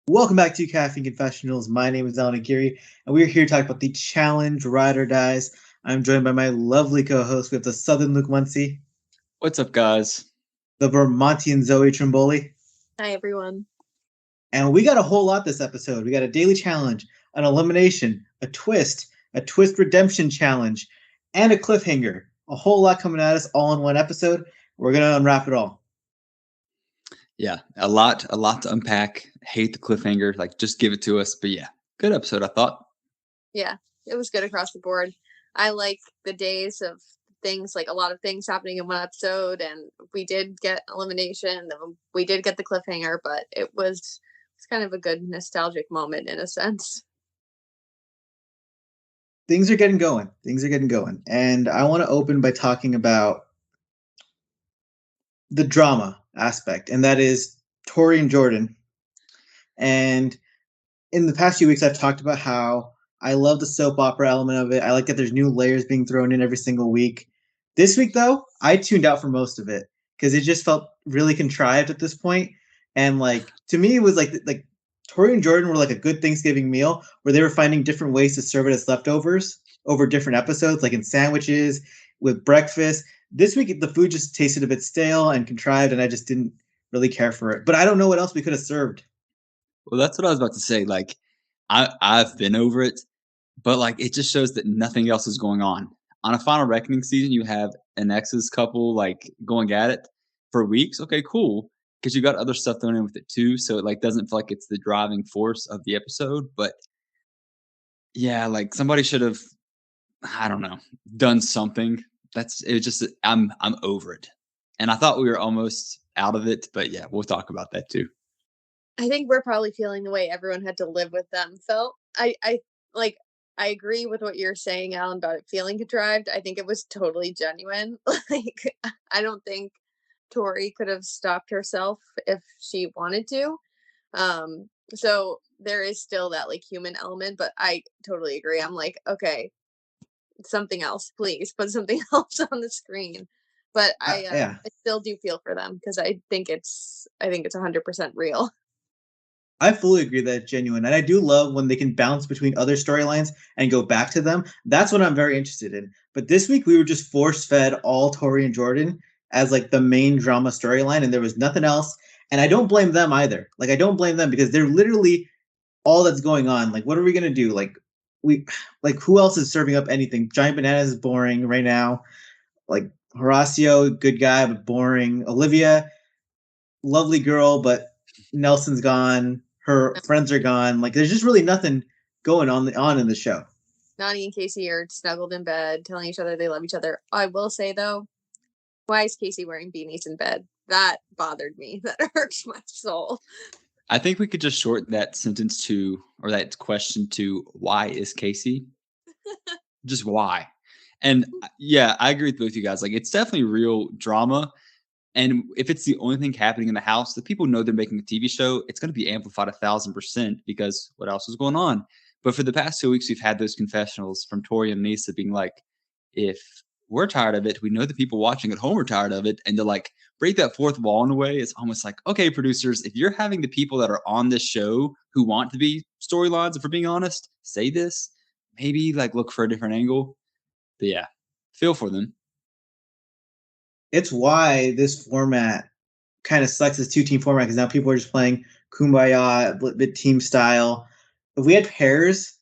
Welcome back to Caffeine Confessionals. My name is Allan, and we're here to talk about the challenge Ride or Dies. I'm joined by my lovely co-host. We have the Southern Luke Muncie, What's up, guys? the Vermontian Zoe Trimboli, Hi, everyone. and we got a whole lot this episode. We got a daily challenge, an elimination, a twist redemption challenge, and a cliffhanger. A whole lot coming at us all in one episode. We're gonna unwrap it all. Yeah, a lot to unpack. Hate the cliffhanger. Like, just give it to us. But yeah, good episode, I thought. Yeah, it was good across the board. I like the days of things, like a lot of things happening in one episode, and we did get elimination. We did get the cliffhanger, but it's kind of a good nostalgic moment in a sense. Things are getting going. And I want to open by talking about the drama aspect, and that is Tori and Jordan. And in the past few weeks, I've talked about how I love the soap opera element of it. I like that there's new layers being thrown in every single week. This week, though, I tuned out for most of it because it just felt really contrived at this point. And like to me, it was like Tori and Jordan were like a good Thanksgiving meal where they were finding different ways to serve it as leftovers over different episodes, like in sandwiches, with breakfast. This week, the food just tasted a bit stale and contrived, and I just didn't really care for it. But I don't know what else we could have served. Well, that's what I was about to say. Like, I've been over it, but like it just shows that nothing else is going on. On a Final Reckoning season, you have an exes couple like going at it for weeks. Okay, cool. Because you got other stuff thrown in with it too. So it like doesn't feel like it's the driving force of the episode. But yeah, like somebody should have, I don't know, done something. That's it. Just I'm over it, and I thought we were almost out of it, but yeah, we'll talk about that too. I think we're probably feeling the way everyone had to live with them felt. Like I agree with what you're saying, Alan, about it feeling contrived. I think it was totally genuine. Like I don't think Tori could have stopped herself if she wanted to. So there is still that like human element, but I totally agree. I'm like, okay, something else, please put something else on the screen. But Yeah, I still do feel for them because I think it's 100% real. I fully agree that it's genuine. And I do love when they can bounce between other storylines and go back to them. That's what I'm very interested in. But this week we were just force fed all Tori and Jordan as like the main drama storyline, and there was nothing else. And I don't blame them either. Like I don't blame them because they're literally all that's going on. Like, what are we gonna do? We like who else is serving up anything? Giant Bananas is boring right now. Like Horacio, good guy, but boring. Olivia, lovely girl, but Nelson's gone. Her friends are gone. Like there's just really nothing going on in the show. Nani and Casey are snuggled in bed, telling each other they love each other. I will say though, why is Casey wearing beanies in bed? That bothered me. That hurts my soul. I think we could just shorten that sentence to, or that question to, why is Casey? Just why? And yeah, I agree with both you guys. Like, it's definitely real drama. And if it's the only thing happening in the house, the people know they're making a TV show, it's going to be amplified 1,000% because what else is going on? But for the past 2 weeks, we've had those confessionals from Tori and Nisa being like, if we're tired of it, we know the people watching at home are tired of it. And to like break that fourth wall in a way, it's almost like, okay, producers, if you're having the people that are on this show who want to be storylines, if we're being honest, say this, maybe like look for a different angle. But yeah, feel for them. It's why this format kind of sucks as two team format because now people are just playing kumbaya, bit team style. If we had pairs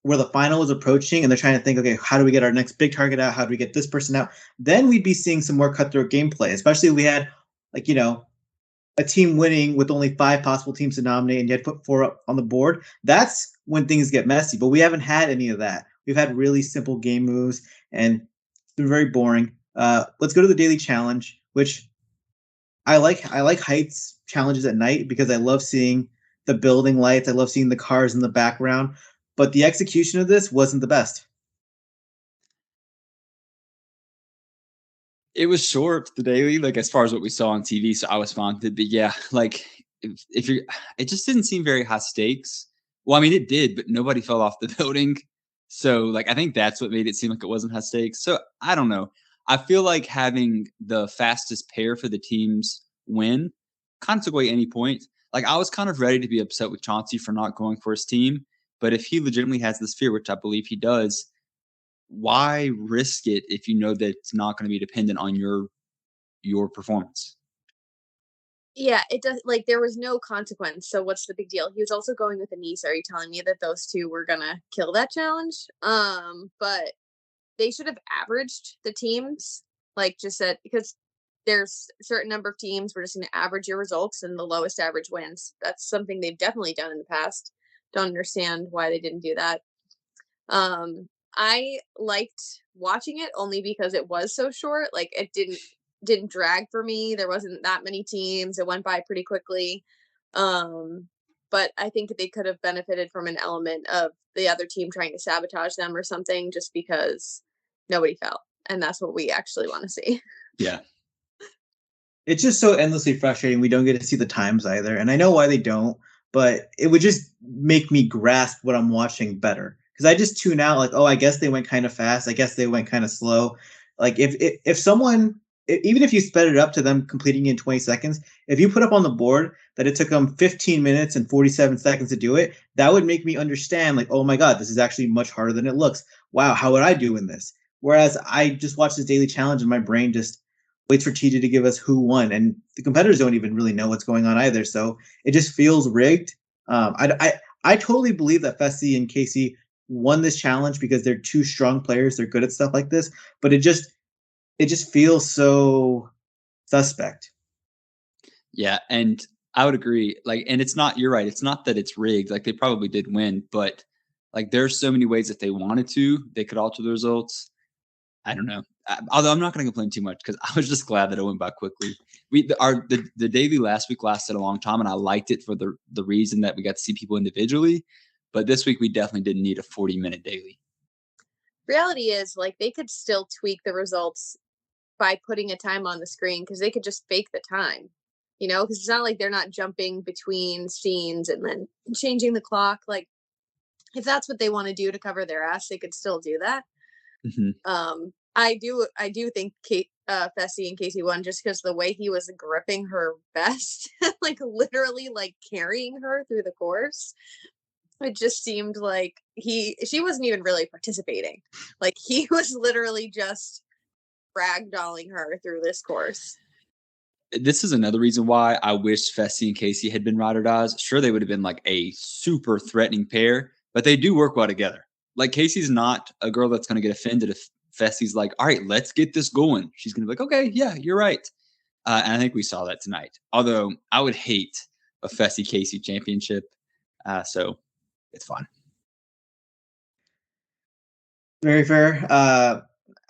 where the final was approaching and they're trying to think, okay, how do we get our next big target out? How do we get this person out? Then we'd be seeing some more cutthroat gameplay, especially if we had like, a team winning with only 5 possible teams to nominate and you had put 4 up on the board. That's when things get messy. But we haven't had any of that. We've had really simple game moves and it's been very boring. Let's go to the daily challenge, which I like heights challenges at night because I love seeing the building lights. I love seeing the cars in the background. But the execution of this wasn't the best. It was short, the daily, like as far as what we saw on TV, so I was fine with it. But yeah, like if you're, it just didn't seem very high stakes. Well, I mean, it did, but nobody fell off the building. So, like, I think that's what made it seem like it wasn't high stakes. So, I don't know. I feel like having the fastest pair for the teams win kind of took away any point. Like, I was kind of ready to be upset with Chauncey for not going for his team, but if he legitimately has this fear, which I believe he does, why risk it if you know that it's not going to be dependent on your performance? Yeah, it does. Like, there was no consequence, so what's the big deal? He was also going with a niece. Are you telling me that those two were gonna kill that challenge? But they should have averaged the teams, like just said, because there's a certain number of teams. We're just going to average your results, and the lowest average wins. That's something they've definitely done in the past. Don't understand why they didn't do that. I liked watching it only because it was so short. Like, it didn't drag for me. There wasn't that many teams. It went by pretty quickly. But I think they could have benefited from an element of the other team trying to sabotage them or something, just because nobody fell. And that's what we actually want to see. Yeah. It's just so endlessly frustrating. We don't get to see the times either. And I know why they don't, but it would just make me grasp what I'm watching better. Because I just tune out, like, oh, I guess they went kind of fast. I guess they went kind of slow. Like, if someone, even if you sped it up to them completing in 20 seconds, if you put up on the board that it took them 15 minutes and 47 seconds to do it, that would make me understand, like, oh my God, this is actually much harder than it looks. Wow, how would I do in this? Whereas I just watch this daily challenge and my brain just waits for TJ to give us who won, and the competitors don't even really know what's going on either. So it just feels rigged. I totally believe that Fessy and Casey won this challenge because they're two strong players. They're good at stuff like this, but it just feels so suspect. Yeah, and I would agree. Like, and it's not, you're right. It's not that it's rigged. Like, they probably did win, but like, there's so many ways that they wanted to, they could alter the results. I don't know. Although I'm not going to complain too much because I was just glad that it went by quickly. The daily last week lasted a long time, and I liked it for the reason that we got to see people individually. But this week we definitely didn't need a 40-minute daily. Reality is, like, they could still tweak the results by putting a time on the screen, because they could just fake the time, because it's not like they're not jumping between scenes and then changing the clock. Like, if that's what they want to do to cover their ass, they could still do that. I do think Fessy and Casey won just because the way he was gripping her vest, like literally like carrying her through the course. It just seemed like she wasn't even really participating. Like, he was literally just ragdolling her through this course. This is another reason why I wish Fessy and Casey had been ride or dies. Sure, they would have been like a super threatening pair, but they do work well together. Like, Casey's not a girl that's going to get offended if Fessy's like, all right, let's get this going. She's going to be like, okay, yeah, you're right. And I think we saw that tonight. Although I would hate a Fessy Casey championship. So it's fun. Very fair.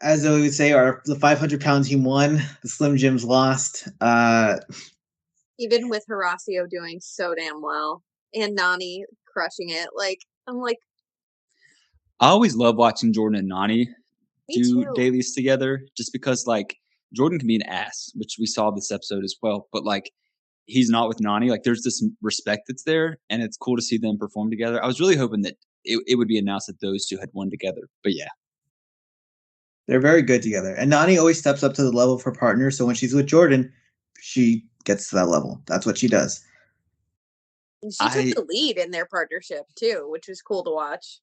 As we would say, the 500-pound team won. The Slim Jims lost. Even with Horacio doing so damn well and Nani crushing it, like, I'm like, I always love watching Jordan and Nani do too. dailies together, just because like Jordan can be an ass, which we saw this episode as well. But like, he's not with Nani. Like, there's this respect that's there, and it's cool to see them perform together. I was really hoping that it would be announced that those two had won together. But yeah. They're very good together. And Nani always steps up to the level of her partner. So when she's with Jordan, she gets to that level. That's what she does. And she took the lead in their partnership too, which was cool to watch.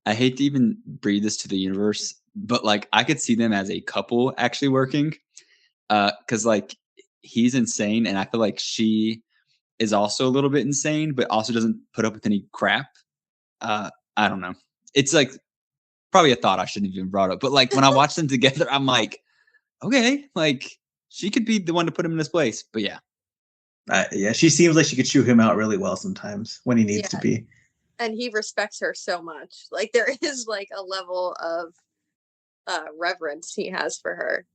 I hate to even breathe this to the universe, but like, I could see them as a couple actually working. Cause like, he's insane, and I feel like she is also a little bit insane, but also doesn't put up with any crap. I don't know. It's like probably a thought I shouldn't have even brought up. But like, when I watch them together, I'm like, okay, like, she could be the one to put him in his place. But yeah. Yeah, she seems like she could chew him out really well sometimes when he needs to be. And he respects her so much. Like, there is like a level of reverence he has for her.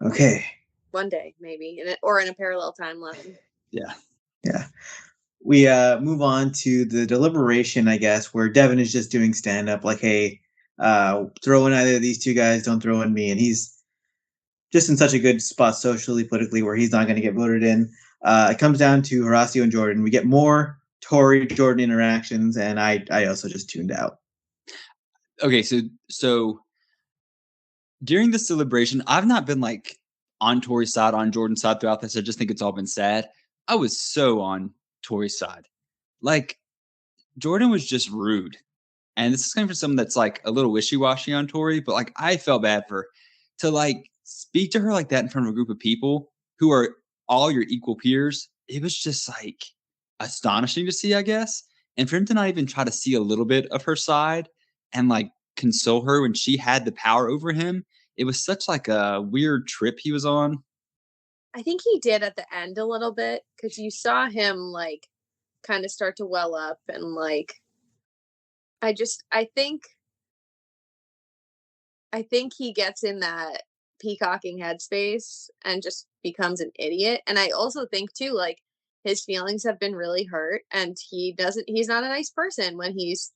Okay. One day, maybe, or in a parallel timeline. Yeah. Yeah. We move on to the deliberation, I guess, where Devin is just doing stand up, like, hey, throw in either of these two guys, don't throw in me. And he's just in such a good spot socially, politically, where he's not going to get voted in. It comes down to Horacio and Jordan. We get more Tori Jordan interactions, and I also just tuned out. Okay, so during this deliberation, I've not been like on Tori's side, on Jordan's side throughout this. I just think it's all been sad. I was so on Tori's side. Like, Jordan was just rude. And this is coming from someone that's like a little wishy-washy on Tori, but like I felt bad for her to like speak to her like that in front of a group of people who are all your equal peers. It was just like astonishing to see, I guess. And for him to not even try to see a little bit of her side and like console her when she had the power over him, it was such like a weird trip he was on. I think he did at the end a little bit because you saw him like kind of start to well up and like I think he gets in that peacocking headspace and just becomes an idiot. And I also think too, like his feelings have been really hurt and he's not a nice person when he's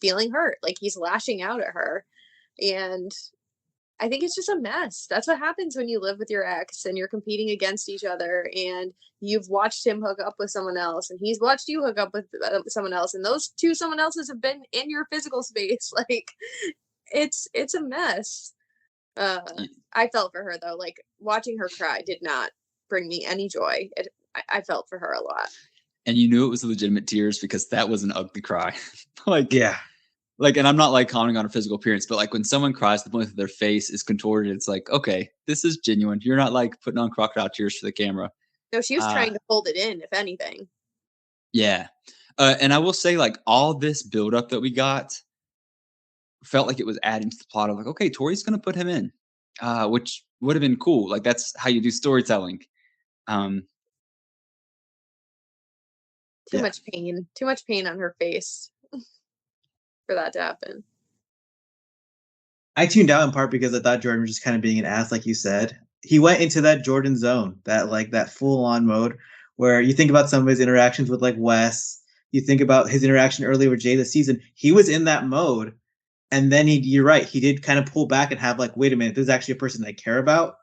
feeling hurt. Like he's lashing out at her. And I think it's just a mess. That's what happens when you live with your ex and you're competing against each other and you've watched him hook up with someone else and he's watched you hook up with someone else and those two someone else's have been in your physical space. Like it's a mess. I felt for her though. Like watching her cry did not bring me any joy. I felt for her a lot. And you knew it was legitimate tears because that was an ugly cry. Like, Yeah. Like, and I'm not like commenting on her physical appearance, but like when someone cries to the point that their face is contorted, it's like, okay, this is genuine. You're not like putting on crocodile tears for the camera. No, she was trying to hold it in, if anything. Yeah. And I will say, like, all this buildup that we got felt like it was adding to the plot of like, okay, Tori's going to put him in, which would have been cool. Like, that's how you do storytelling. Too much pain on her face for that to happen. I tuned out in part because I thought Jordan was just kind of being an ass, like you said. He went into that Jordan zone, that full on mode where you think about some of his interactions with like Wes, you think about his interaction earlier with Jay this season. He was in that mode, and then you're right, he did kind of pull back and have like, wait a minute, this is actually a person I care about,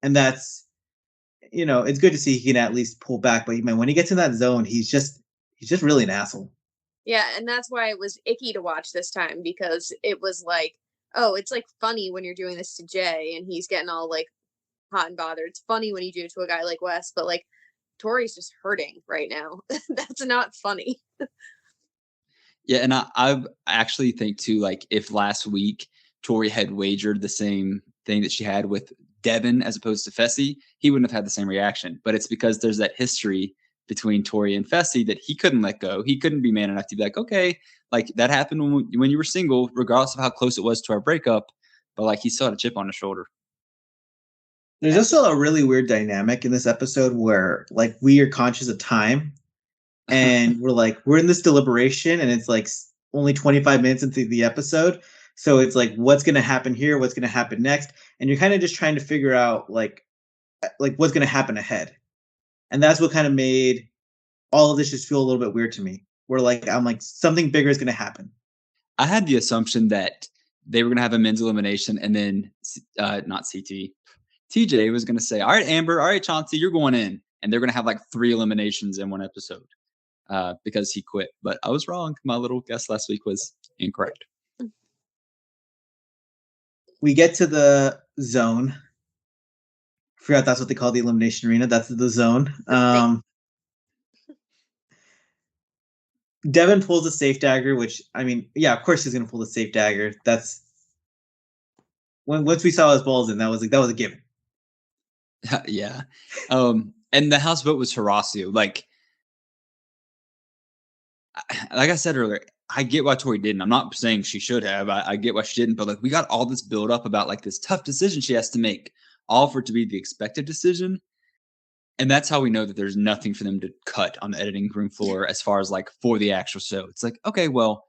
and that's it's good to see he can at least pull back. But man, when he gets in that zone, he's just really an asshole. Yeah, and that's why it was icky to watch this time because it was like, oh, it's like funny when you're doing this to Jay and he's getting all like hot and bothered. It's funny when you do it to a guy like Wes, but like Tori's just hurting right now. That's not funny. Yeah, and I actually think too, like if last week Tori had wagered the same thing that she had with Devin as opposed to Fessy, he wouldn't have had the same reaction. But it's because there's that history between Tori and Fessy that he couldn't let go. He couldn't be man enough to be like, okay, like that happened when you were single, regardless of how close it was to our breakup. But like he still had a chip on his shoulder. There's also a really weird dynamic in this episode where like we are conscious of time and we're in this deliberation and it's like only 25 minutes into the episode. So it's like, what's going to happen here? What's going to happen next? And you're kind of just trying to figure out like what's going to happen ahead. And that's what kind of made all of this just feel a little bit weird to me. Where like, I'm like, something bigger is going to happen. I had the assumption that they were going to have a men's elimination and then not CT. TJ was going to say, all right, Amber, all right, Chauncey, you're going in. And they're going to have like 3 eliminations in one episode because he quit. But I was wrong. My little guess last week was incorrect. We get to the zone. I forgot that's what they call the elimination arena. That's the zone. Devin pulls a safe dagger, which, I mean, yeah, of course he's going to pull the safe dagger. That's once we saw his balls in, that was a given. Yeah. And the houseboat was Horacio. Like I said earlier, I get why Tori didn't. I'm not saying she should have. I get why she didn't. But like we got all this build up about like this tough decision she has to make, all for it to be the expected decision. And that's how we know that there's nothing for them to cut on the editing room floor as far as like for the actual show. It's like, okay, well,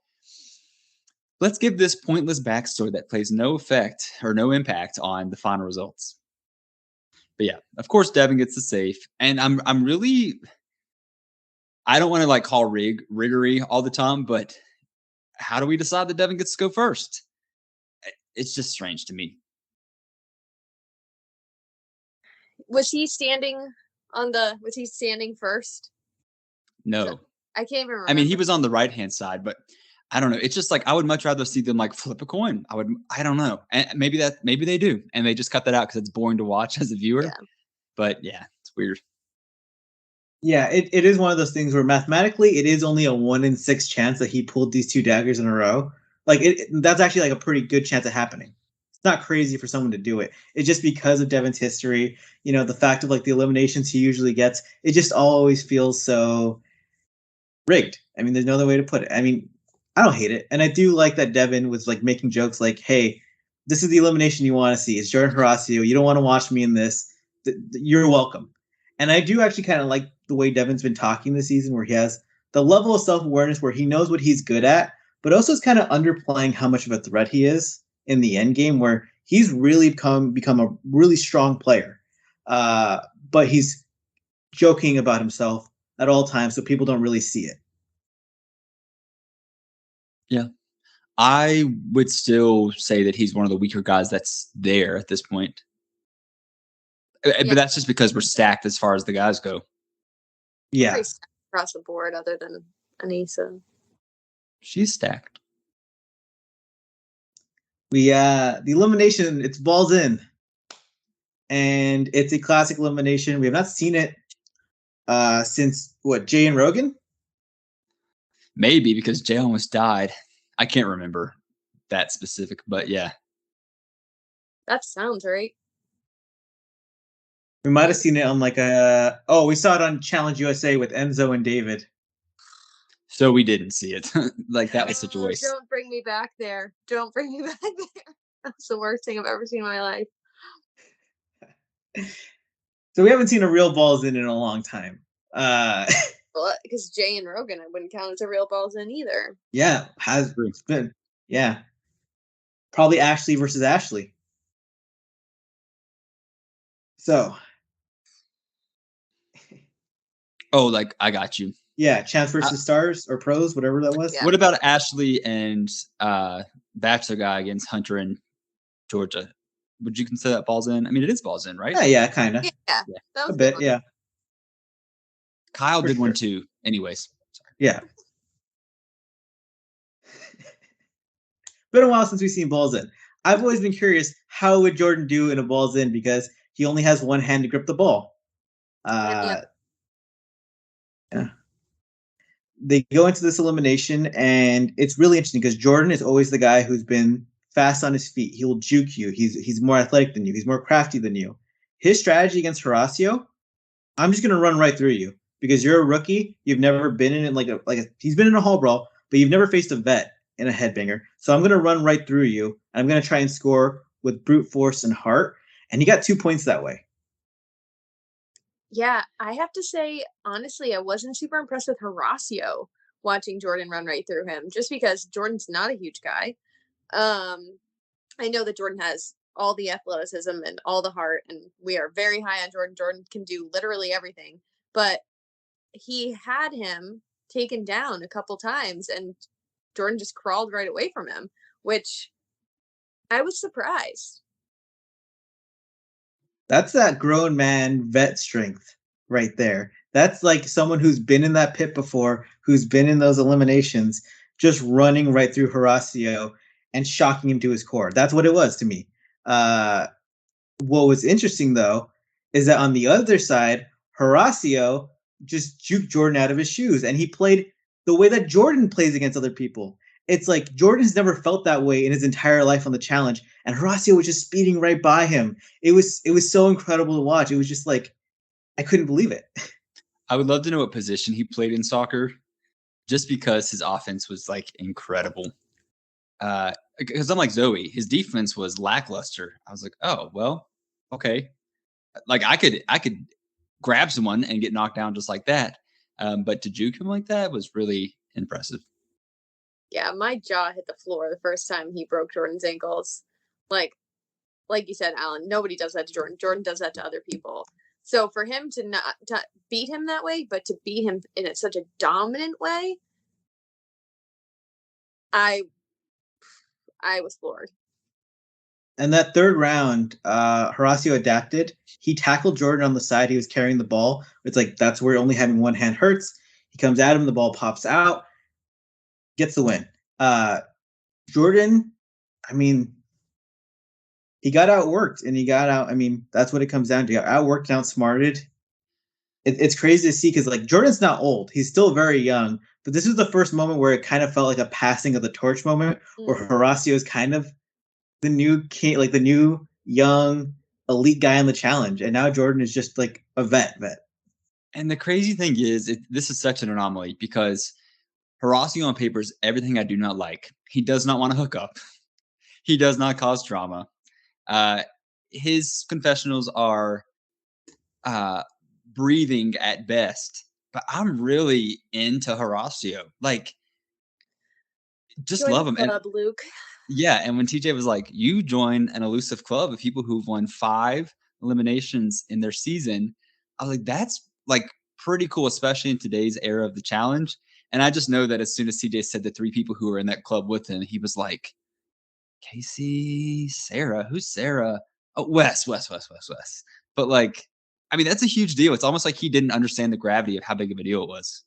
let's give this pointless backstory that plays no effect or no impact on the final results. But yeah, of course, Devin gets the safe. And I'm really, I don't want to like call riggery all the time, but how do we decide that Devin gets to go first? It's just strange to me. Was he standing first? No. I can't remember. I mean, he was on the right-hand side, but I don't know. It's just like I would much rather see them like flip a coin. I don't know. And maybe they do, and they just cut that out because it's boring to watch as a viewer. Yeah. But yeah, it's weird. Yeah, it is one of those things where mathematically it is only a 1 in 6 chance that he pulled these 2 daggers in a row. Like that's actually like a pretty good chance of happening. It's not crazy for someone to do it. It's just because of Devin's history, the fact of like the eliminations he usually gets, it just always feels so rigged. I mean, there's no other way to put it. I mean, I don't hate it. And I do like that Devin was like making jokes like, hey, this is the elimination you want to see. It's Jordan Horacio. You don't want to watch me in this. You're welcome. And I do actually kind of like the way Devin's been talking this season, where he has the level of self-awareness where he knows what he's good at, but also is kind of underplaying how much of a threat he is in the end game, where he's really become a really strong player. But he's joking about himself at all times, so people don't really see it. Yeah. I would still say that he's one of the weaker guys that's there at this point. Yeah. But that's just because we're stacked as far as the guys go. Yeah. Pretty stacked across the board other than Anissa. She's stacked. The elimination, it's balls in. And it's a classic elimination. We have not seen it since Jay and Rogan? Maybe because Jay almost died. I can't remember that specific, but yeah. That sounds right. We might have seen it on we saw it on Challenge USA with Enzo and David. So we didn't see it. Like that was such a waste. Don't bring me back there. Don't bring me back there. That's the worst thing I've ever seen in my life. So we haven't seen a real balls in a long time. Well, because Jay and Rogan, I wouldn't count as a real balls in either. Yeah, it's been. Yeah. Probably Ashley versus Ashley. So. Oh, like I got you. Yeah, Chance versus Stars or Pros, whatever that was. Yeah. What about Ashley and Bachelor guy against Hunter and Georgia? Would you consider that balls in? I mean, it is balls in, right? Yeah, kind of. Yeah, that was a bit. Yeah. Kyle did one too. Anyways, sorry. Yeah. Been a while since we've seen balls in. I've always been curious, how would Jordan do in a balls in, because he only has one hand to grip the ball. Yeah. They go into this elimination, and it's really interesting because Jordan is always the guy who's been fast on his feet. He'll juke you. He's more athletic than you. He's more crafty than you. His strategy against Horacio, I'm just gonna run right through you because you're a rookie. You've never been in he's been in a hall brawl, but you've never faced a vet in a headbanger. So I'm gonna run right through you. I'm gonna try and score with brute force and heart. And he got 2 points that way. Yeah, I have to say, honestly, I wasn't super impressed with Horacio watching Jordan run right through him, just because Jordan's not a huge guy. I know that Jordan has all the athleticism and all the heart, and we are very high on Jordan. Jordan can do literally everything, but he had him taken down a couple times, and Jordan just crawled right away from him, which I was surprised. That's that grown man vet strength right there. That's like someone who's been in that pit before, who's been in those eliminations, just running right through Horacio and shocking him to his core. That's what it was to me. What was interesting, though, is that on the other side, Horacio just juked Jordan out of his shoes, and he played the way that Jordan plays against other people. It's like Jordan's never felt that way in his entire life on the challenge, and Horacio was just speeding right by him. It was so incredible to watch. It was just like, I couldn't believe it. I would love to know what position he played in soccer, just because his offense was like incredible. Because I'm like Zoe, his defense was lackluster. I was like, oh well, okay. Like I could grab someone and get knocked down just like that. But to juke him like that was really impressive. Yeah, my jaw hit the floor the first time he broke Jordan's ankles. Like you said, Allan, nobody does that to Jordan. Jordan does that to other people. So for him to not beat him that way, but to beat him in such a dominant way, I was floored. And that third round, Horacio adapted. He tackled Jordan on the side. He was carrying the ball. It's like, that's where only having one hand hurts. He comes at him. The ball pops out. Gets the win. Jordan, I mean, he got outworked and he got out. I mean, that's what it comes down to. He got outworked and outsmarted. It's crazy to see because like Jordan's not old. He's still very young. But this is the first moment where it kind of felt like a passing of the torch moment where Horacio is kind of the new king, like the new young elite guy in the challenge. And now Jordan is just like a vet. And the crazy thing is, this is such an anomaly because Horacio on paper is everything I do not like. He does not want to hook up. He does not cause drama. His confessionals are breathing at best. But I'm really into Horacio. Like, just Join love the him. club, And Luke. yeah, and when TJ was like, you join an elusive club of people who've won 5 eliminations in their season, I was like, that's like pretty cool, especially in today's era of the challenge. And I just know that as soon as TJ said the 3 people who were in that club with him, he was like, Casey, Sarah, who's Sarah? Oh, Wes. But like, I mean, that's a huge deal. It's almost like he didn't understand the gravity of how big of a deal it was.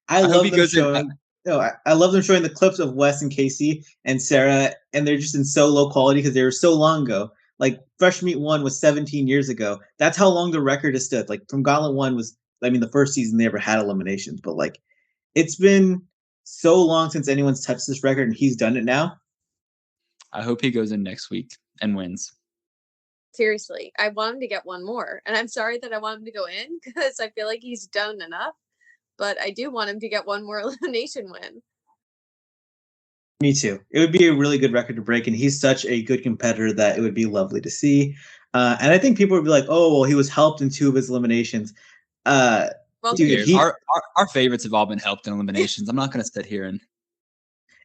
I hope he love them goes in. showing. No, I love them showing the clips of Wes and Casey and Sarah, and they're just in so low quality because they were so long ago. Like Fresh Meat 1 was 17 years ago. That's how long the record has stood. Like from Gauntlet 1 was, I mean, the first season they ever had eliminations, but like it's been so long since anyone's touched this record, and he's done it now. I hope he goes in next week and wins. Seriously, I want him to get one more, and I'm sorry that I want him to go in because I feel like he's done enough. But I do want him to get one more elimination win. Me too. It would be a really good record to break, and he's such a good competitor that it would be lovely to see. And I think people would be like, "Oh, well, he was helped in 2 of his eliminations." Well, Dude, our favorites have all been helped in eliminations. I'm not going to sit here and.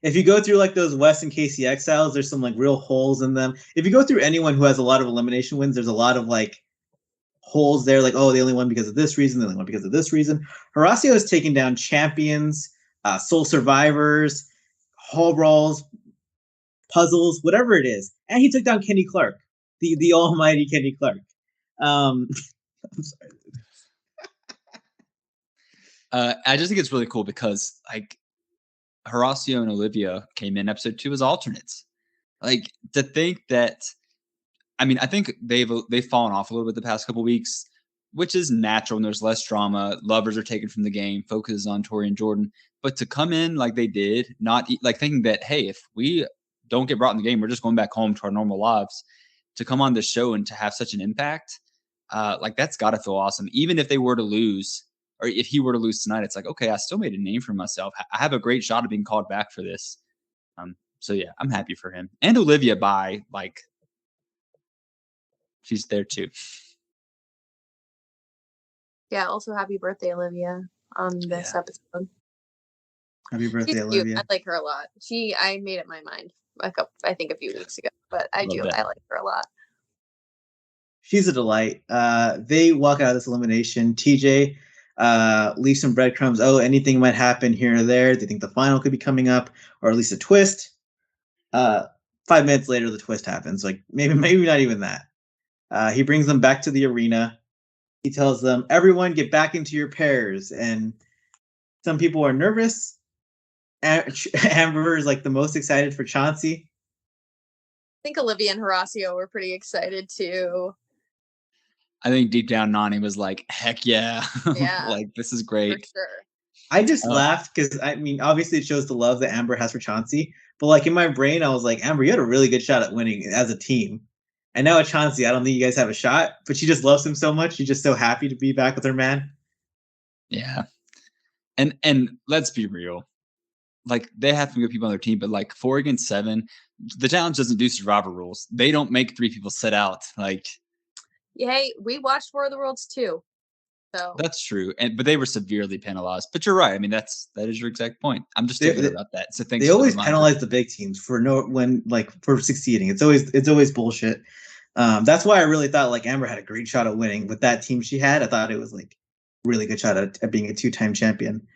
If you go through like those Wes and Casey exiles, there's some like real holes in them. If you go through anyone who has a lot of elimination wins, there's a lot of like holes there. Like, oh, they only won because of this reason. They only won because of this reason. Horacio has taken down champions, soul survivors, hall brawls, puzzles, whatever it is, and he took down Kenny Clark, the almighty Kenny Clark. I'm sorry. I just think it's really cool because like Horacio and Olivia came in episode 2 as alternates. Like to think that, I mean, I think they've fallen off a little bit the past couple weeks, which is natural. And there's less drama. Lovers are taken from the game. Focuses on Tori and Jordan. But to come in like they did, not like thinking that, hey, if we don't get brought in the game, we're just going back home to our normal lives. To come on this show and to have such an impact, like that's got to feel awesome. Even if they were to lose, or if he were to lose tonight, it's like, okay, I still made a name for myself. I have a great shot of being called back for this. So yeah, I'm happy for him. And Olivia by like, she's there too. Yeah, also happy birthday, Olivia, on this episode. Happy birthday, She's Olivia. cute. I like her a lot. I made up my mind I think a few weeks ago, but I like her a lot. She's a delight. They walk out of this elimination. TJ leaves some breadcrumbs. Oh, anything might happen here or there. They think the final could be coming up, or at least a twist. 5 minutes later, the twist happens. Like maybe not even that. He brings them back to the arena. He tells them, "Everyone, get back into your pairs." And some people are nervous. Amber is like the most excited for Chauncey. I think Olivia and Horacio were pretty excited too. I think deep down Nani was like, heck yeah. Yeah. Like, this is great. For sure. I just laughed because, I mean, obviously it shows the love that Amber has for Chauncey. But, like, in my brain, I was like, Amber, you had a really good shot at winning as a team. And now at Chauncey, I don't think you guys have a shot. But she just loves him so much. She's just so happy to be back with her man. Yeah. And let's be real. Like, they have some good people on their team. But, like, 4 against 7, the challenge doesn't do survivor rules. They don't make 3 people sit out. Like... Hey, we watched War of the Worlds too. So that's true, but they were severely penalized. But you're right. I mean, that is your exact point. I'm just thinking about that. So thanks. They always penalize the big teams for succeeding. It's always bullshit. That's why I really thought like Amber had a great shot at winning with that team she had. I thought it was like really good shot at being a 2-time champion.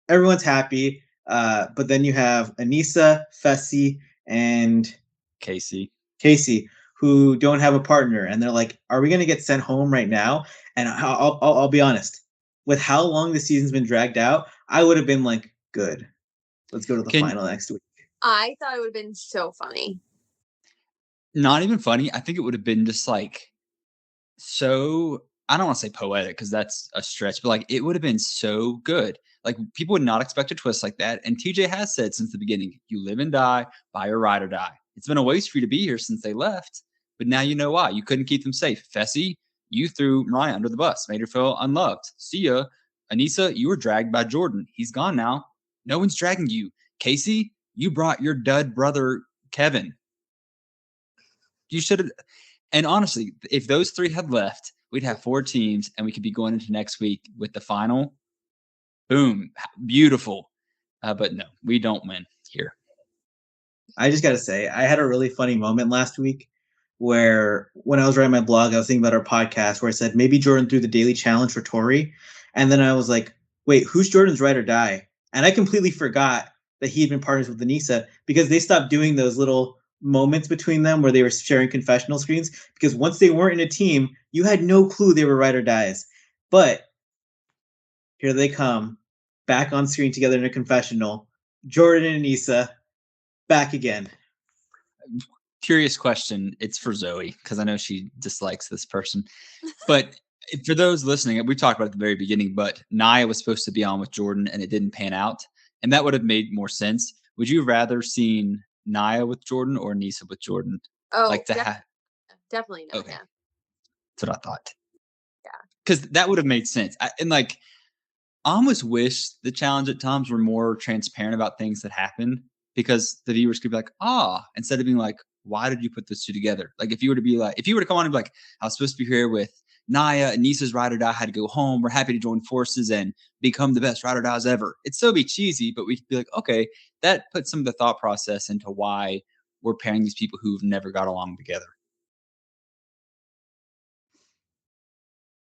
Everyone's happy, but then you have Anissa, Fessy, and Casey, who don't have a partner, and they're like, "Are we going to get sent home right now?" And I'll be honest, with how long the season's been dragged out, I would have been like, good. Let's go to the final next week. I thought it would have been so funny. Not even funny. I think it would have been just like so. I don't want to say poetic because that's a stretch, but like it would have been so good. Like people would not expect a twist like that. And TJ has said since the beginning, you live and die by your ride or die. It's been a waste for you to be here since they left, but now you know why. You couldn't keep them safe. Fessy, you threw Mariah under the bus, made her feel unloved. See ya. Anissa, you were dragged by Jordan. He's gone now. No one's dragging you. Casey, you brought your dud brother Kevin. You should have. And honestly, if those three had left, we'd have 4 teams and we could be going into next week with the final. Boom. Beautiful. But no, we don't win here. I just got to say, I had a really funny moment last week where when I was writing my blog, I was thinking about our podcast where I said maybe Jordan threw the daily challenge for Tori. And then I was like, wait, who's Jordan's ride or die? And I completely forgot that he had been partners with Anissa because they stopped doing those little moments between them where they were sharing confessional screens, because once they weren't in a team, you had no clue they were ride or dies. But here they come, back on screen together in a confessional. Jordan and Anissa back again. Curious question. It's for Zoe because I know she dislikes this person. But for those listening, we talked about it at the very beginning, but Nia was supposed to be on with Jordan and it didn't pan out. And that would have made more sense. Would you rather seen Nia with Jordan or Anissa with Jordan? Oh, like to definitely not. Okay. Yeah. That's what I thought. Yeah. Because that would have made sense. I almost wish the challenge at times were more transparent about things that happen, because the viewers could be like, instead of being like, why did you put those two together? Like if you were to come on and be like, I was supposed to be here with Nia and Nissa's ride or die had to go home. We're happy to join forces and become the best ride or dies ever. It'd still be cheesy, but we'd be like, okay, that puts some of the thought process into why we're pairing these people who've never got along together.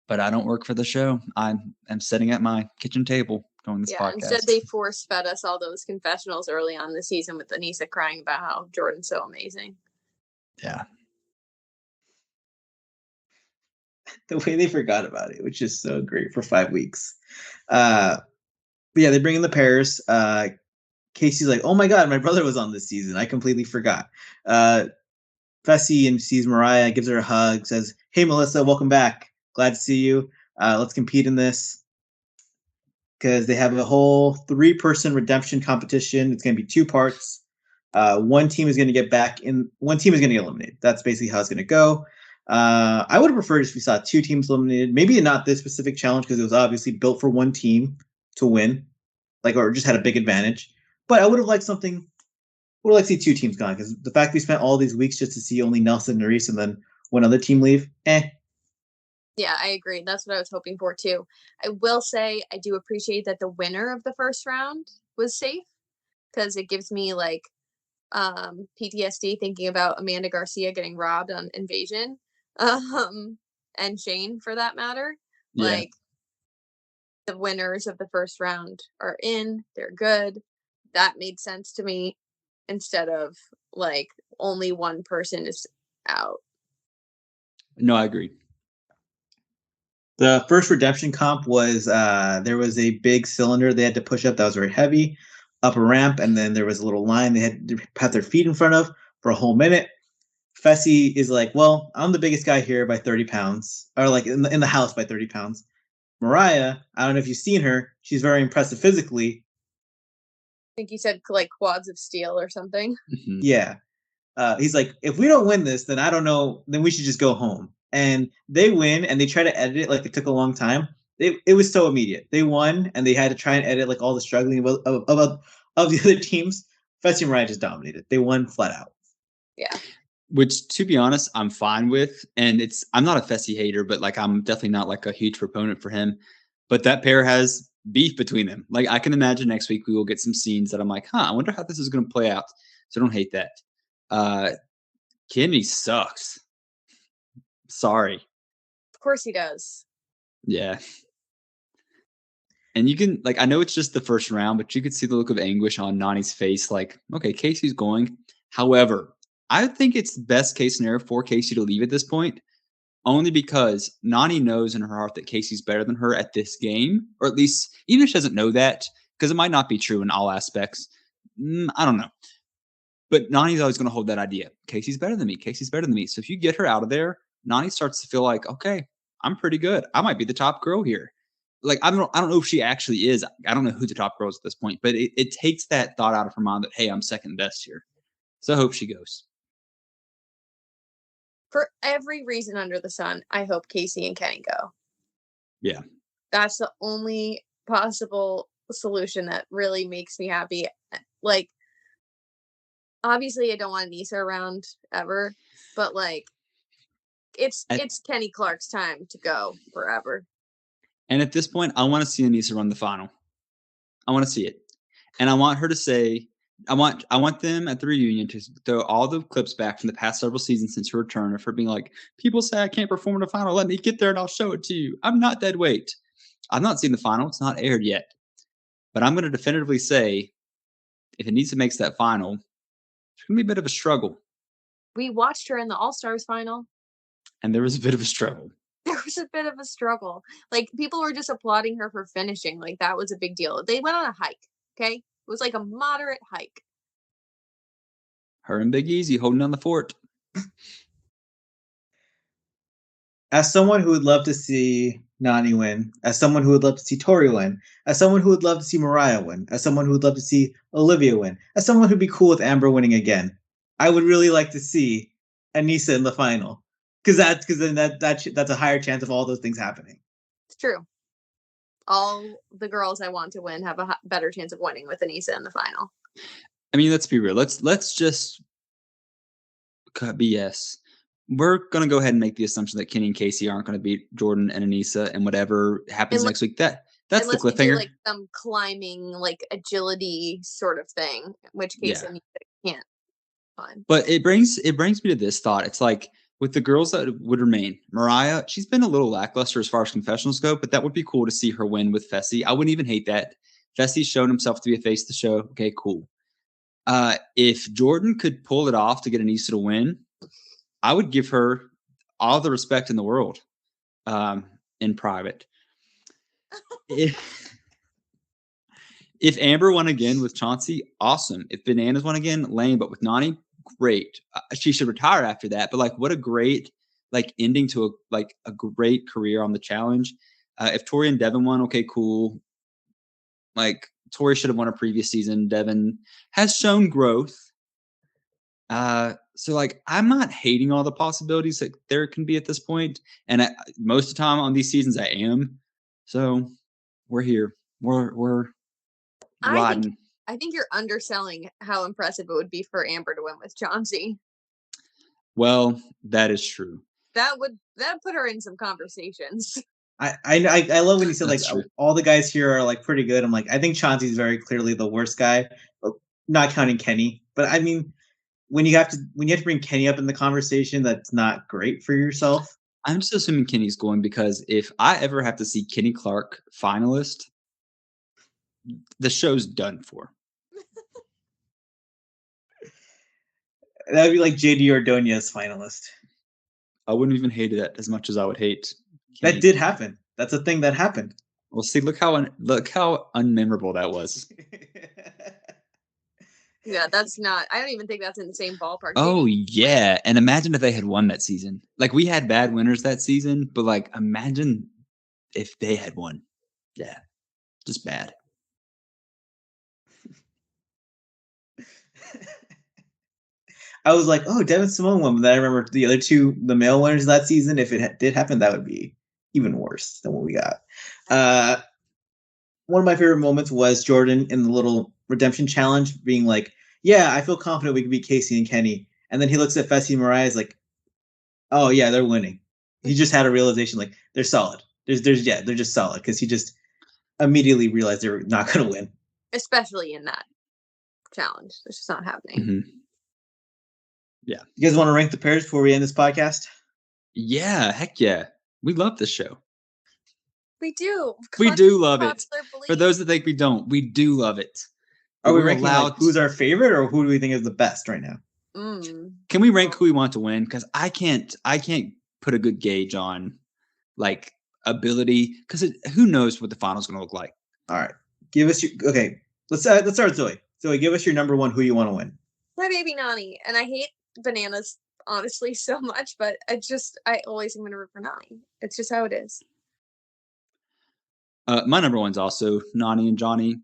But I don't work for the show. I am sitting at my kitchen table doing this podcast. Instead they force fed us all those confessionals early on in the season with Anissa crying about how Jordan's so amazing. Yeah. The way they forgot about it, which is so great for 5 weeks. But yeah, they bring in the pairs. Casey's like, oh my God, my brother was on this season. I completely forgot. Fessy and sees Mariah, gives her a hug, says, hey, Melissa, welcome back. Glad to see you. Let's compete in this. Because they have a whole 3-person redemption competition. It's going to be 2 parts. One team is going to get back in. One team is going to get eliminated. That's basically how it's going to go. I would have preferred if we saw 2 teams eliminated. Maybe not this specific challenge because it was obviously built for one team to win, or just had a big advantage. But I would have liked something. Would have liked to see 2 teams gone, because the fact we spent all these weeks just to see only Nelson and Reese and then one other team leave, Yeah, I agree. That's what I was hoping for too. I will say I do appreciate that the winner of the first round was safe, because it gives me PTSD thinking about Amanda Garcia getting robbed on Invasion, and Shane for that matter. Yeah. The winners of the first round are in. They're good. That made sense to me, instead of only one person is out. No, I agree. The first redemption comp was there was a big cylinder they had to push up that was very heavy, up a ramp, and then there was a little line they had to pat their feet in front of for a whole minute. Fessy is like, well, I'm the biggest guy here by 30 pounds, or in the house by 30 pounds. Mariah, I don't know if you've seen her. She's very impressive physically. I think you said quads of steel or something. Mm-hmm. Yeah. He's like, if we don't win this, then I don't know. Then we should just go home. And they win, and they try to edit it it took a long time. It was so immediate. They won, and they had to try and edit all the struggling of the other teams. Fessy and Mariah just dominated. They won flat out. Yeah. Which, to be honest, I'm fine with. And I'm not a Fessy hater, but I'm definitely not a huge proponent for him. But that pair has beef between them. I can imagine next week we will get some scenes that I'm like, I wonder how this is going to play out. So I don't hate that. Kenny sucks. Sorry. Of course he does. Yeah. And you can, I know it's just the first round, but you could see the look of anguish on Nani's face. Okay, Casey's going. However, I think it's the best case scenario for Casey to leave at this point. only because Nani knows in her heart that Casey's better than her at this game, or at least even if she doesn't know that, because it might not be true in all aspects. I don't know. But Nani's always going to hold that idea. Casey's better than me. Casey's better than me. So if you get her out of there, Nani starts to feel like, okay, I'm pretty good. I might be the top girl here. Like, I don't know if she actually is. I don't know who the top girl is at this point, but it takes that thought out of her mind that, hey, I'm second best here. So I hope she goes. For every reason under the sun, I hope Casey and Kenny go. Yeah. That's the only possible solution that really makes me happy. Like, obviously I don't want Anissa around ever, but like it's Kenny Clark's time to go forever. And at this point, I want to see Anissa run the final. I want to see it. And I want her to say, I want them at the reunion to throw all the clips back from the past several seasons since her return of her being like, people say I can't perform in the final. Let me get there and I'll show it to you. I'm not dead weight. I've not seen the final. It's not aired yet. But I'm going to definitively say, if Anissa makes that final, it's going to be a bit of a struggle. We watched her in the All-Stars final. And there was a bit of a struggle. There was a bit of a struggle. Like, people were just applauding her for finishing. Like, that was a big deal. They went on a hike, okay? It was like a moderate hike. Her and Big Easy holding down the fort. As someone who would love to see Nani win, as someone who would love to see Tori win, as someone who would love to see Mariah win, as someone who would love to see Olivia win, as someone who'd be cool with Amber winning again, I would really like to see Anissa in the final. Because then that's a higher chance of all those things happening. It's true. All the girls I want to win have a better chance of winning with Anissa in the final. I mean, let's be real. Let's just cut BS. We're gonna go ahead and make the assumption that Kenny and Casey aren't gonna beat Jordan and Anissa, and whatever happens next week, that's the cliffhanger. Like some climbing, like agility sort of thing, in which case Anissa can't. Fine. But it brings me to this thought. It's like, with the girls that would remain, Mariah, she's been a little lackluster as far as confessionals go, but that would be cool to see her win with Fessy. I wouldn't even hate that. Fessy's shown himself to be a face of the show. Okay, cool. If Jordan could pull it off to get Anissa to win, I would give her all the respect in the world in private. If Amber won again with Chauncey, awesome. If Bananas won again, lame. But with Nani, great. She should retire after that. But like, what a great ending to a great career on the challenge. If Tori and Devin won, okay, cool. Like, Tori should have won a previous season. Devin has shown growth. So like, I'm not hating all the possibilities that there can be at this point. And most of the time on these seasons, I am. So we're here. We're riding. I think you're underselling how impressive it would be for Amber to win with Chauncey. Well, that is true. That would put her in some conversations. I love when you said all the guys here are like pretty good. I'm like, I think Chauncey's very clearly the worst guy, not counting Kenny. But I mean, when you have to bring Kenny up in the conversation, that's not great for yourself. I'm just assuming Kenny's going, because if I ever have to see Kenny Clark finalist, the show's done for. That would be like JD Ordonez finalist. I wouldn't even hate it as much as I would hate Kenny. That did happen. That's a thing that happened. Well, see, look how unmemorable that was. Yeah, that's not. I don't even think that's in the same ballpark. Oh yeah, and imagine if they had won that season. Like, we had bad winners that season, but like, imagine if they had won. Yeah, just bad. I was like, oh, Devin Simone won. But then I remember the other two, the male winners of that season. If it did happen, that would be even worse than what we got. One of my favorite moments was Jordan in the little redemption challenge being like, yeah, I feel confident we can beat Casey and Kenny. And then he looks at Fessy and Mariah, is like, oh, yeah, they're winning. He just had a realization, like, they're solid. They're just solid, because he just immediately realized they were not going to win. Especially in that challenge. It's just not happening. Mm-hmm. Yeah. You guys want to rank the pairs before we end this podcast? Yeah, heck yeah. We love this show. We do. We do love it. For those that think we don't, we do love it. Are we ranking who's our favorite, or who do we think is the best right now? Can we rank who we want to win? Because I can't put a good gauge on like ability, because who knows what the final's going to look like. All right, give us your Let's start with Zoe. Zoe, give us your number one. Who you want to win? My baby Nani, and I hate bananas honestly so much, but I always am going to root for Nani. It's just how it is. My number one's also Nani and Johnny.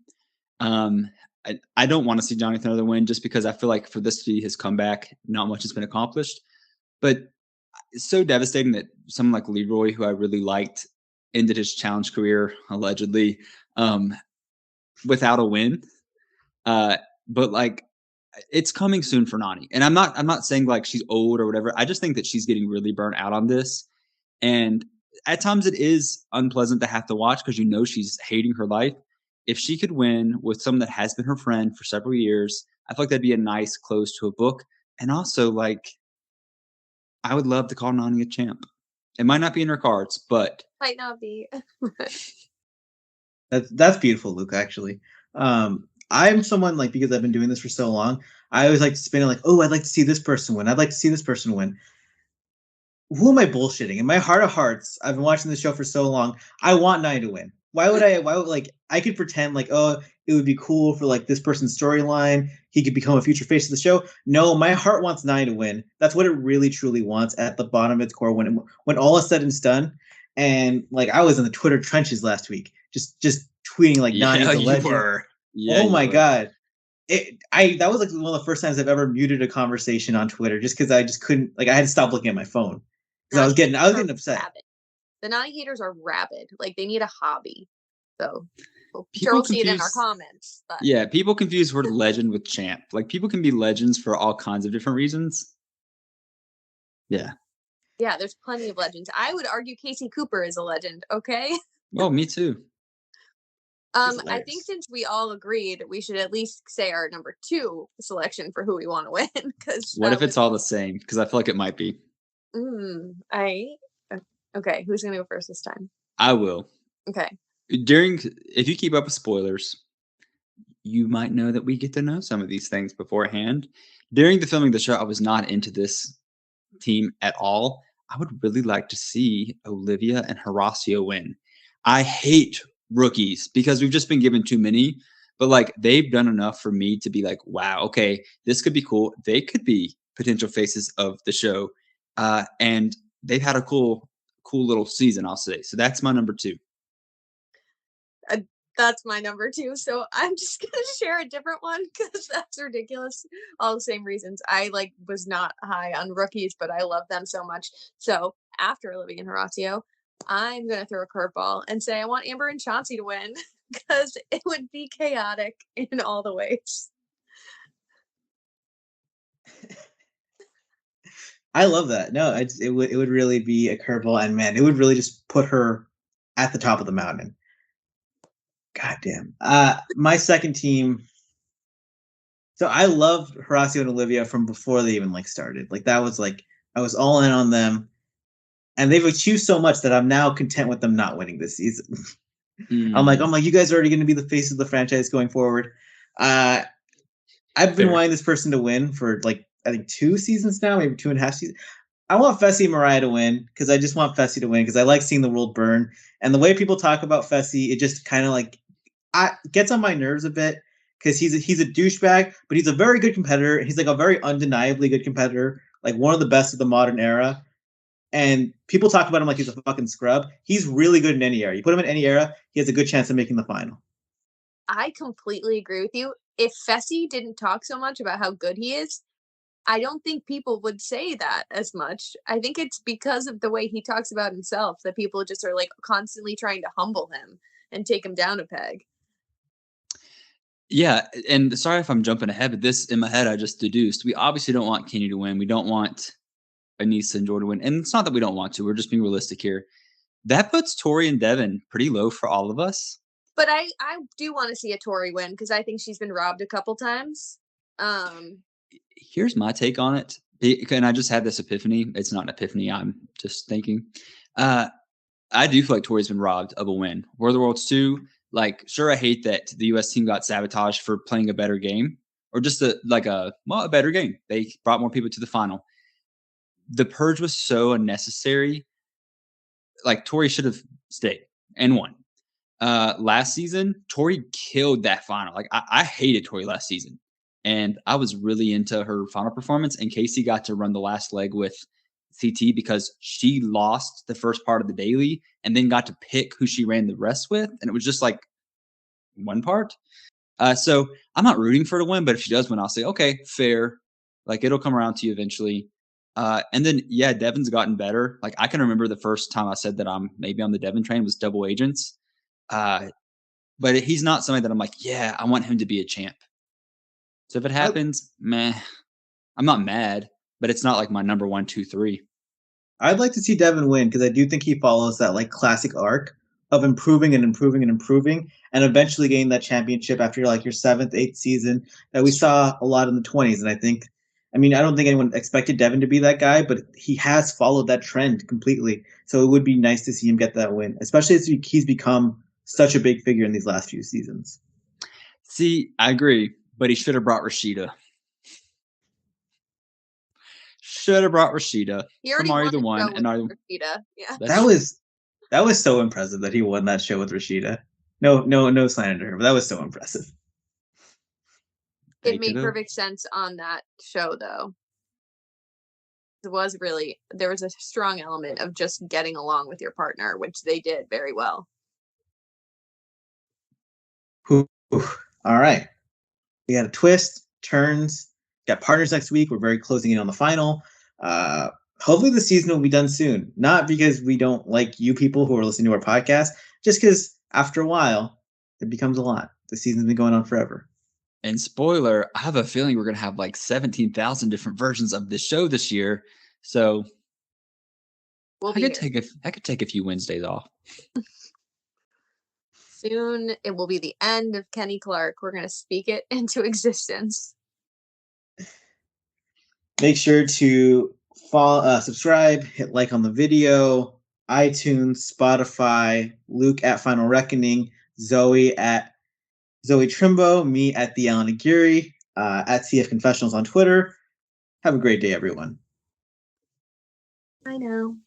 I don't want to see Jonathan Other win just because I feel like for this to be his comeback, not much has been accomplished. But it's so devastating that someone like Leroy, who I really liked, ended his challenge career allegedly without a win. But like, it's coming soon for Nani, and I'm not saying like she's old or whatever. I just think that she's getting really burnt out on this, and at times it is unpleasant to have to watch because she's hating her life. If she could win with someone that has been her friend for several years, I feel like that'd be a nice close to a book. And also, like, I would love to call Nani a champ. It might not be in her cards, but might not be. That's beautiful, Luke. Actually, I'm someone like, because I've been doing this for so long, I always like to spin it like, oh, I'd like to see this person win. I'd like to see this person win. Who am I bullshitting? In my heart of hearts, I've been watching this show for so long. I want Nani to win. Why would like, I could pretend like, oh, it would be cool for like this person's storyline. He could become a future face of the show. No, my heart wants Nani to win. That's what it really truly wants at the bottom of its core when all is said and done. And like, I was in the Twitter trenches last week, just tweeting like, Nani's a legend. Oh my god. That was like one of the first times I've ever muted a conversation on Twitter just because I just couldn't, like, I had to stop looking at my phone because I was getting upset. Rabid. The Nani haters are rabid. Like, they need a hobby. So people we'll see it in our comments. But. Yeah, people confuse word legend with champ. Like, people can be legends for all kinds of different reasons. Yeah. Yeah, there's plenty of legends. I would argue Casey Cooper is a legend. Okay. Oh, me too. I think since we all agreed, we should at least say our number 2 selection for who we want to win. Because what if it's all the same? Because I feel like it might be. Okay. Who's gonna go first this time? I will. Okay. If you keep up with spoilers, you might know that we get to know some of these things beforehand. During the filming of the show, I was not into this team at all. I would really like to see Olivia and Horacio win. I hate rookies because we've just been given too many, but like, they've done enough for me to be like, wow, okay, this could be cool. They could be potential faces of the show. And they've had a cool little season, I'll say. So that's my number 2. That's my number 2. So I'm just going to share a different one because that's ridiculous. All the same reasons. I was not high on rookies, but I love them so much. So after Olivia and Horacio, I'm going to throw a curveball and say I want Amber and Chauncey to win because it would be chaotic in all the ways. I love that. No, it would really be a curveball, and man, it would really just put her at the top of the mountain. God damn. My second team. So I loved Horacio and Olivia from before they even started. Like, that was like, I was all in on them. And they've achieved so much that I'm now content with them not winning this season. I'm like, you guys are already going to be the face of the franchise going forward. I've been wanting this person to win for I think 2 seasons now, maybe 2.5 seasons. I want Fessy and Mariah to win because I just want Fessy to win because I like seeing the world burn. And the way people talk about Fessy, it just kind of gets on my nerves a bit because he's a douchebag, but he's a very good competitor. He's a very undeniably good competitor, one of the best of the modern era. And people talk about him like he's a fucking scrub. He's really good in any era. You put him in any era, he has a good chance of making the final. I completely agree with you. If Fessy didn't talk so much about how good he is, I don't think people would say that as much. I think it's because of the way he talks about himself that people just are constantly trying to humble him and take him down a peg. Yeah, and sorry if I'm jumping ahead, but this in my head I just deduced. We obviously don't want Kenny to win. We don't want Anissa and Jordan to win. And it's not that we don't want to. We're just being realistic here. That puts Tori and Devin pretty low for all of us. But I do want to see a Tori win because I think she's been robbed a couple times. Here's my take on it. And I just had this epiphany. It's not an epiphany. I'm just thinking. I do feel like Tori's been robbed of a win. War of the Worlds 2, sure, I hate that the U.S. team got sabotaged for playing a better game or just a better game. They brought more people to the final. the purge was so unnecessary. Like Tori should have stayed and won. Last season, Tori killed that final. Like I hated Tori last season, and I was really into her final performance. And Casey got to run the last leg with CT because she lost the first part of the daily and then got to pick who she ran the rest with, and it was just like one part. So I'm not rooting for her to win, but if she does win, I'll say, okay, fair. Like it'll come around to you eventually. And then yeah, Devin's gotten better. Like I can remember the first time I said that I'm maybe on the Devin train was Double Agents. But he's not somebody that I'm like, yeah, I want him to be a champ. So if it happens, meh, I'm not mad, but it's not like my number 1, 2, 3. I'd like to see Devin win because I do think he follows that like classic arc of improving and improving and improving, and eventually getting that championship after like your 7th, 8th season that we saw a lot in the 20s. And I don't think anyone expected Devin to be that guy, but he has followed that trend completely. So it would be nice to see him get that win, especially as he's become such a big figure in these last few seasons. See, I agree, but he should have brought Rashida. Should have brought Rashida. He already from Are You won the a One? show And with Rashida. Yeah. That was so impressive that he won that show with Rashida. No slander to her, but that was so impressive. It made perfect sense on that show, though. There was a strong element of just getting along with your partner, which they did very well. All right. We got a twist, turns, got partners next week. We're very closing in on the final. Hopefully the season will be done soon. Not because we don't like you people who are listening to our podcast, just because after a while, it becomes a lot. The season's been going on forever. And spoiler, I have a feeling we're going to have like 17,000 different versions of this show this year. So I could take a few Wednesdays off. Soon it will be the end of Kenny Clark. We're going to speak it into existence. Make sure to follow, subscribe, hit like on the video, iTunes, Spotify, Luke at Final Reckoning, Zoe at Zoe Trimbo, me at the Allan Aguirre, at CF Confessionals on Twitter. Have a great day, everyone. I know.